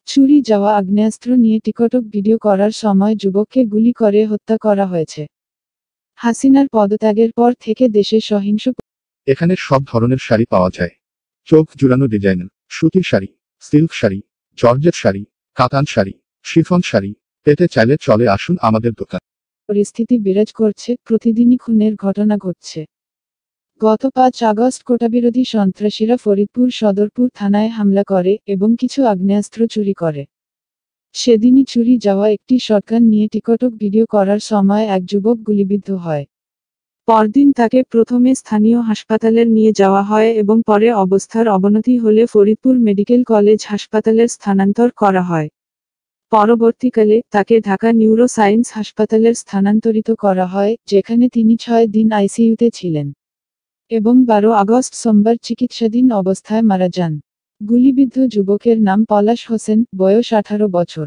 চুরি যাওয়া আগ্নেয়াস্ত্র নিয়ে টিকটক ভিডিও করার সময় যুবককে গুলি করে হত্যা করা হয়েছে। হাসিনার পদত্যাগের পর থেকে দেশে সহিংস এখানে সব ধরনের শাড়ি পাওয়া যায়। চোখ জুড়ানো ডিজাইনের সুতির শাড়ি, সিল্ক শাড়ি, জর্জেট শাড়ি, কাতান শাড়ি, শিফন শাড়ি পেতে চাইলে চলে আসুন আমাদের দোকান। পরিস্থিতি বিরাজ করছে, প্রতিদিনই খুনের ঘটনা ঘটছে। গত 5 আগস্ট কোটাবিরোধী সন্ত্রাসীরা ফরিদপুর সদরপুর থানায় হামলা করে এবং কিছু আগ্নেয়াস্ত্র চুরি করে। সেদিনই চুরি যাওয়া একটি শটগান নিয়ে টিকটক ভিডিও করার সময় এক যুবক গুলিবিদ্ধ হয়। পরদিন তাকে প্রথমে স্থানীয় হাসপাতালে নিয়ে যাওয়া হয় এবং পরে অবস্থার অবনতি হলে ফরিদপুর মেডিকেল কলেজ হাসপাতালে স্থানান্তর করা হয়। পরবর্তীকালে তাকে ঢাকা নিউরো সায়েন্স হাসপাতালে স্থানান্তরিত করা হয়, যেখানে তিনি 6 দিন আইসিইউতে ছিলেন এবং 12 আগস্ট সোমবার চিকিৎসাধীন অবস্থায় মারা যান। গুলিবিদ্ধ যুবকের নাম পলাশ হোসেন, বয়স 18 বছর।